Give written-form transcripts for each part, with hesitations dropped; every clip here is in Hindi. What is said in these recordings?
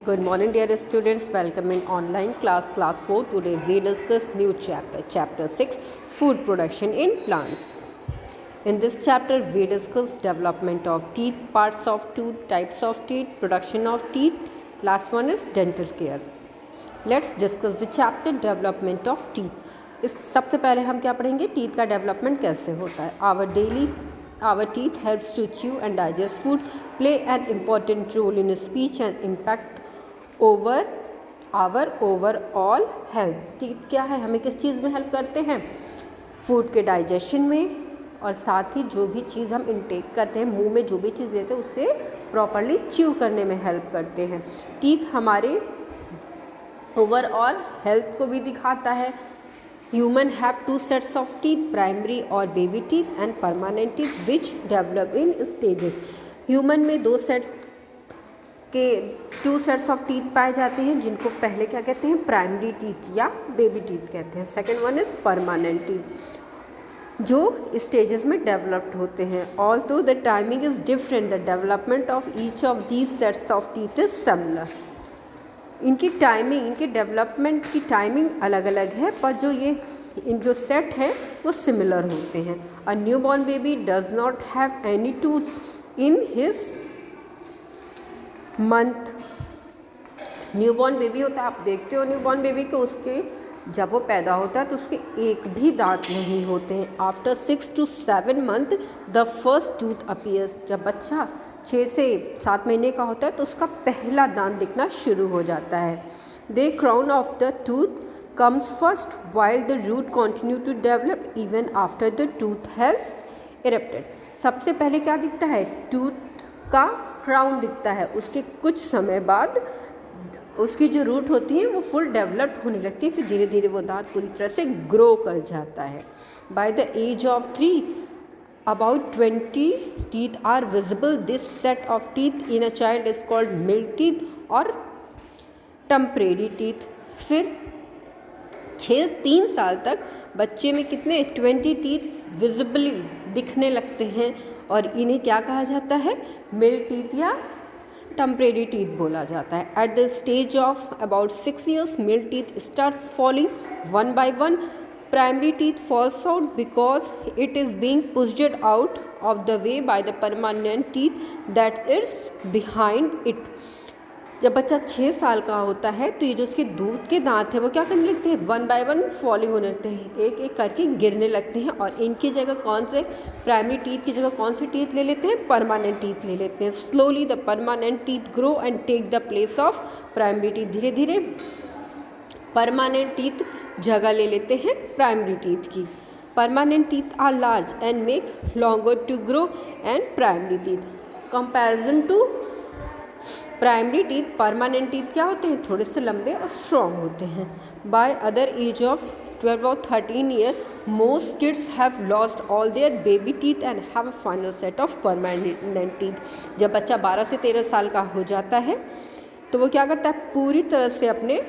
Good morning, dear students. Welcome in online class 4. Today we discuss new chapter 6, food production in plants. In this chapter we discuss development of teeth, parts of tooth, types of teeth, production of teeth. Last one is dental care. Let's discuss the chapter development of teeth. इस सबसे पहले हम क्या पढ़ेंगे, टीथ का डेवलपमेंट कैसे होता है. Our teeth helps to chew and digest food, play an important role in speech and impact over our overall health. Teeth क्या है, हमें किस चीज़ में हेल्प करते हैं? फूड के डाइजेशन में, और साथ ही जो भी चीज़ हम इनटेक करते हैं, मुंह में जो भी चीज़ लेते हैं उसे प्रॉपरली च्यू करने में हेल्प करते हैं. टीथ हमारे ओवरऑल हेल्थ को भी दिखाता है. Human have 2 sets of teeth, primary और baby teeth and permanent teeth which develop in stages. Human में 2 सेट्स ऑफ टीथ पाए जाते हैं, जिनको पहले क्या कहते हैं, प्राइमरी टीथ या बेबी टीथ कहते हैं. Second one is permanent teeth, जो स्टेजेस में डेवलप्ड होते हैं. Although the timing is different, the development of each of these sets of teeth is similar. इनकी डेवलपमेंट की टाइमिंग अलग अलग है, पर जो सेट है वो सिमिलर होते हैं. A new born baby does not have any tooth in his month. Newborn baby होता है, आप देखते हो न्यूबॉर्न बेबी को, उसके जब वो पैदा होता है तो उसके एक भी दांत नहीं होते हैं. After 6 to 7 month the first tooth appears. जब बच्चा 6 से 7 महीने का होता है तो उसका पहला दांत दिखना शुरू हो जाता है. The crown of the tooth comes first while the root continue to develop even after the tooth has erupted. सबसे पहले क्या दिखता है, टूथ का क्राउन दिखता है. उसके कुछ समय बाद उसकी जो रूट होती है वो फुल डेवलप्ड होने लगती है, फिर धीरे धीरे वो दांत पूरी तरह से ग्रो कर जाता है. By the age of 3 about 20 teeth are visible. This set of teeth in a child is called milk teeth और temporary teeth. फिर 3 साल तक बच्चे में कितने 20 टीथ विजिबली दिखने लगते हैं, और इन्हें क्या कहा जाता है, मिल्क टीथ या टेम्परेरी टीथ बोला जाता है. At the stage of about 6 years milk teeth starts falling one by one. Primary teeth falls out because it is being pushed out of the way by the permanent teeth that is behind it. जब बच्चा 6 साल का होता है तो ये जो उसके दूध के दांत हैं वो क्या करने लगते हैं, वन बाय वन फॉलिंग होने लगते हैं, एक एक करके गिरने लगते हैं, और इनकी जगह कौन से, प्राइमरी टीथ की जगह कौन से टीथ ले लेते हैं, परमानेंट टीथ ले लेते हैं. Slowly the permanent teeth grow and take the place of primary teeth. धीरे धीरे परमानेंट टीथ जगह ले लेते हैं प्राइमरी टीथ की. Permanent teeth are large and make longer to grow and primary teeth. Comparison to primary teeth, permanent teeth क्या होते हैं, थोड़े से लंबे और स्ट्रॉन्ग होते हैं. By other age of 12 or 13 years most kids have lost all their baby teeth and have a final set of permanent teeth. जब बच्चा 12 से 13 साल का हो जाता है तो वो क्या करता है, पूरी तरह से अपने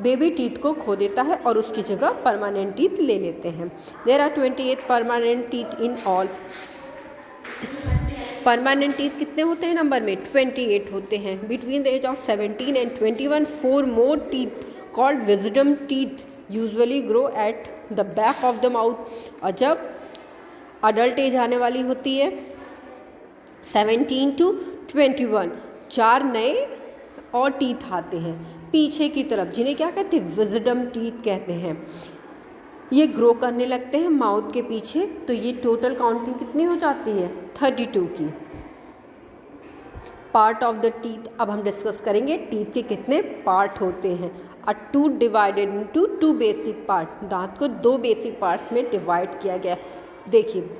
बेबी टीथ को खो देता है और उसकी जगह परमानेंट टीथ ले लेते हैं. There are 28 permanent teeth in all. Permanent teeth कितने होते हैं नंबर में, 28 होते हैं. Between the age of 17 and 21 4 more teeth called wisdom teeth usually grow at the back of the mouth. और जब अडल्ट एज आने वाली होती है 17 to 21, 4 नए और टीथ आते हैं पीछे की तरफ, जिन्हें क्या कहते हैं, विजडम टीथ कहते हैं. ये ग्रो करने लगते हैं माउथ के पीछे. तो ये टोटल काउंटिंग कितनी हो जाती है, 32 की. पार्ट ऑफ द टीथ अब हम डिस्कस करेंगे, टीथ के कितने पार्ट होते हैं. अ tooth divided into 2 basic part. दांत को 2 बेसिक पार्ट्स में डिवाइड किया गया. देखिए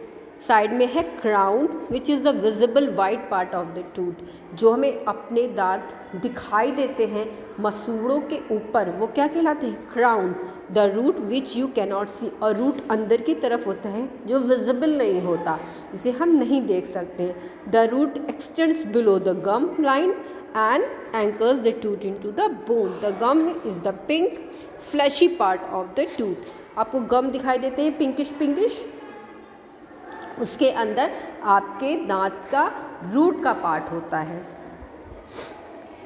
साइड में है crown which is the visible white part of the tooth, जो हमें अपने दांत दिखाई देते हैं मसूड़ों के ऊपर, वो क्या कहलाते हैं, crown. The root which you cannot see, और रूट अंदर की तरफ होता है जो विजिबल नहीं होता, जिसे हम नहीं देख सकते हैं. The root extends below the gum line and anchors the tooth into the bone. The gum is the pink fleshy part of the tooth. आपको गम दिखाई देते हैं पिंकिश, उसके अंदर आपके दांत का रूट का पार्ट होता है.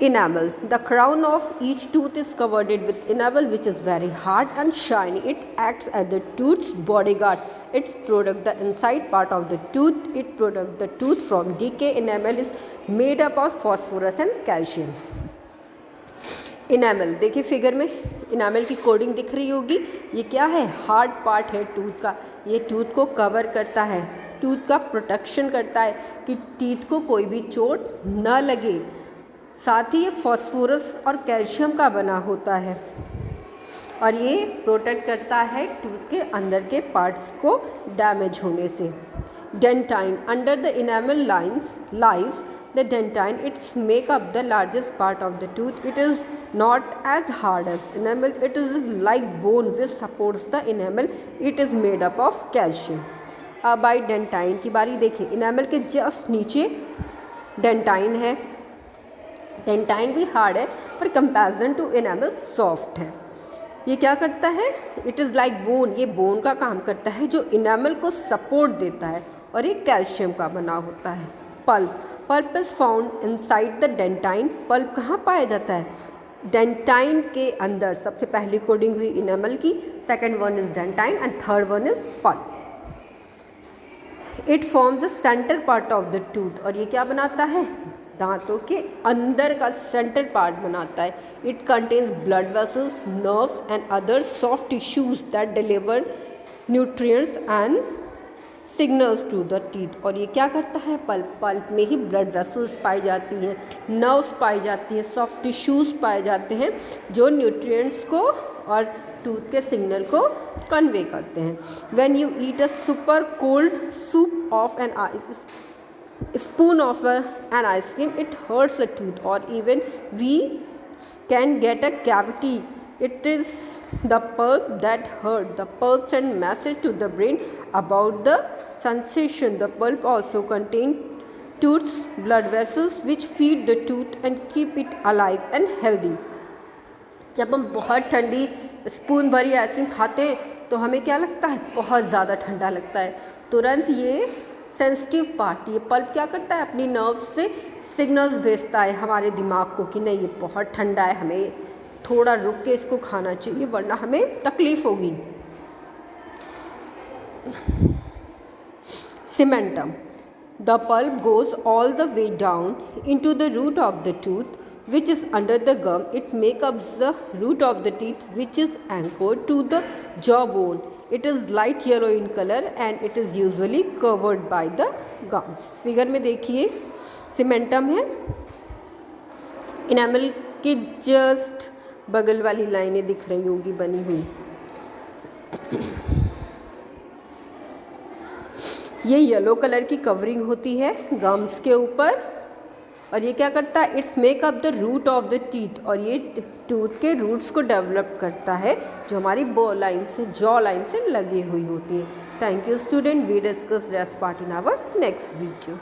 Enamel. The crown of each tooth is covered with enamel, which is very hard and shiny. It acts as the tooth's bodyguard. It protects the inside part of the tooth. It protects the tooth from decay. Enamel is made up of phosphorus and calcium. Enamel देखिए फिगर में इनामल की कोडिंग दिख रही होगी। ये क्या है? हार्ड पार्ट है टूथ का। ये टूथ को कवर करता है, टूथ का प्रोटेक्शन करता है कि टीथ को कोई भी चोट न लगे। साथ ही ये फॉस्फोरस और कैल्शियम का बना होता है और ये प्रोटेक्ट करता है टूथ के अंदर के पार्ट्स को डैमेज होने से। Dentine under the enamel lines lies the dentine. It's make up the largest part of the tooth. It is not as hard as enamel. It is like bone which supports the enamel. It is made up of calcium. अब बाई डेंटाइन की बारी देखिए। इनामल के जस्ट नीचे डेंटाइन है। डेंटाइन भी हार्ड है पर कंपैरिजन टू एनामल सॉफ्ट है। ये क्या करता है? It is like bone. ये बोन का काम करता है जो इनामल को सपोर्ट देता है और ये कैल्शियम का बना होता है। Pulp is found inside the dentine. Pulp कहाँ पाया जाता है? डेंटाइन के अंदर। सबसे पहली कोडिंग हुई इनामल की, second one is dentine and third one is pulp. It forms the centre part of the tooth. और ये क्या बनाता है? दांतों के अंदर का सेंटर पार्ट बनाता है। It contains blood vessels, nerves and other soft tissues that deliver nutrients and signals to the teeth. और ये क्या करता है? पल्प में ही ब्लड वेसल्स पाई जाती हैं, नर्व्स पाई जाती हैं, सॉफ्ट टिश्यूज पाए जाते हैं जो न्यूट्रिएंट्स को और टूथ के सिग्नल को कन्वे करते हैं। When you eat a super cold soup of an spoon of an ice cream, it hurts the tooth, or even we can get a cavity. It is the pulp that hurt. The pulp sends message to the brain about the sensation. The pulp also contains tooth's blood vessels which feed the tooth and keep it alive and healthy. जब हम बहुत ठंडी स्पून भरी आइसक्रीम खाते हैं तो हमें क्या लगता है? बहुत ज़्यादा ठंडा लगता है। तुरंत ये सेंसिटिव पार्ट, ये पल्प क्या करता है? अपनी नर्व से सिग्नल्स भेजता है हमारे दिमाग को कि नहीं ये बहुत ठंडा है, हमें थोड़ा रुक के इसको खाना चाहिए वरना हमें तकलीफ होगी। Cementum. The pulp goes all the way down into the root of the tooth which is under the gum. It makes up the root of the teeth which is anchored to the jawbone. It is light yellow in color and it is usually covered by the gums. Figure में देखिए सीमेंटम है, इनामल के जस्ट बगल वाली लाइनें दिख रही होंगी बनी हुई। ये येलो कलर की कवरिंग होती है गम्स के ऊपर और ये क्या करता है? It's make up the root of the teeth. और ये टूथ के रूट्स को डेवलप करता है जो हमारी बो लाइन से, जॉ लाइन से लगी हुई होती है। Thank you student. We discuss this part in our next video.